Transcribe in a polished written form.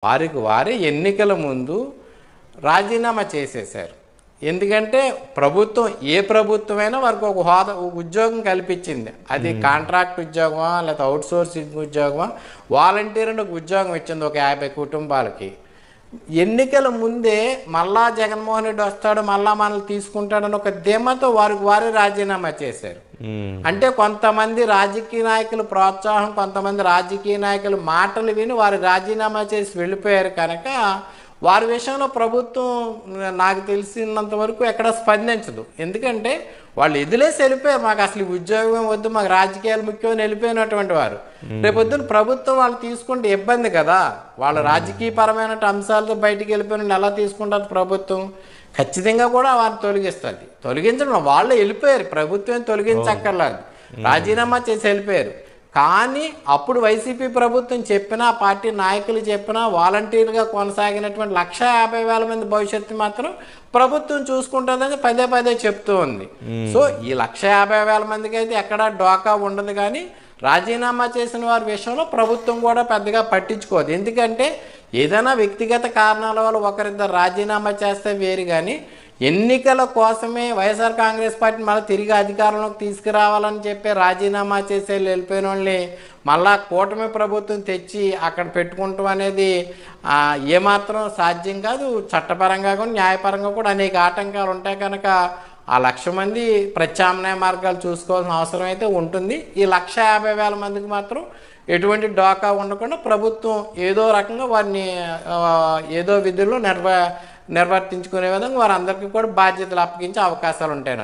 వారికి వారే ఎన్నికల ముందు రాజీనామా చేసేశారు. ఎందుకంటే ప్రభుత్వం ఏ ప్రభుత్వమైనా వారికి ఒక హోదా ఉద్యోగం కల్పించింది. అది కాంట్రాక్ట్ ఉద్యోగమా లేకపోతే అవుట్సోర్సింగ్ ఉద్యోగమా, వాలంటీర్ అని ఒక ఉద్యోగం ఇచ్చింది ఒక 50 కుటుంబాలకి. ఎన్నికల ముందే మళ్ళా జగన్మోహన్ రెడ్డి వస్తాడు, మళ్ళా మనల్ని తీసుకుంటాడని ఒక ధీమాతో వారికి వారే రాజీనామా చేశారు. అంటే కొంతమంది రాజకీయ నాయకుల ప్రోత్సాహం, కొంతమంది రాజకీయ నాయకుల మాటలు విని వారు రాజీనామా చేసి వెళ్ళిపోయారు కనుక వారి విషయంలో ప్రభుత్వం నాకు తెలిసినంత వరకు ఎక్కడ స్పందించదు. ఎందుకంటే వాళ్ళు ఎదిలేసి వెళ్ళిపోయారు, మాకు అసలు ఉద్యోగం వద్దు, మాకు రాజకీయాలు ముఖ్యమని వెళ్ళిపోయినటువంటి వారు. రేపొద్దున ప్రభుత్వం వాళ్ళు తీసుకుంటే ఇబ్బంది కదా. వాళ్ళ రాజకీయపరమైన అంశాలతో బయటికి వెళ్ళిపోయిన ఎలా తీసుకుంటుంది ప్రభుత్వం? ఖచ్చితంగా కూడా వారిని తొలగిస్తుంది. తొలగించడం వాళ్ళు వెళ్ళిపోయారు, ప్రభుత్వం తొలగించక్కర్లేదు, రాజీనామా చేసి వెళ్ళిపోయారు. కానీ అప్పుడు వైసీపీ ప్రభుత్వం చెప్పినా, పార్టీ నాయకులు చెప్పినా, వాలంటీర్గా కొనసాగినటువంటి 150,000 మంది భవిష్యత్తు మాత్రం ప్రభుత్వం చూసుకుంటుందని పదే పదే చెప్తూ ఉంది. సో ఈ 150,000 మందికి అయితే ఎక్కడా డోకా ఉండదు. కానీ రాజీనామా చేసిన వారి విషయంలో ప్రభుత్వం కూడా పెద్దగా పట్టించుకోదు. ఎందుకంటే ఏదైనా వ్యక్తిగత కారణాల వల్ల ఒకరిద్దరు రాజీనామా చేస్తే వేరు, కానీ ఎన్నికల కోసమే వైఎస్ఆర్ కాంగ్రెస్ పార్టీ మళ్ళీ తిరిగి అధికారంలోకి తీసుకురావాలని చెప్పి రాజీనామా చేసే వెళ్ళిపోయిన వాళ్ళని మళ్ళా కూటమి ప్రభుత్వం తెచ్చి అక్కడ పెట్టుకుంటాం అనేది ఏమాత్రం సాధ్యం కాదు. చట్టపరంగా కూడా న్యాయపరంగా కూడా అనేక ఆటంకాలు ఉంటాయి కనుక ఆ 1,00,000 మంది ప్రత్యామ్నాయ మార్గాలు చూసుకోవాల్సిన అవసరం అయితే ఉంటుంది. ఈ 150,000 మందికి మాత్రం ఎటువంటి డోకా ఉండకుండా ప్రభుత్వం ఏదో రకంగా వారిని ఏదో విధుల్లో నిర్వర్తించుకునే విధంగా వారందరికీ కూడా బాధ్యతలు అప్పగించే అవకాశాలు ఉంటాయి.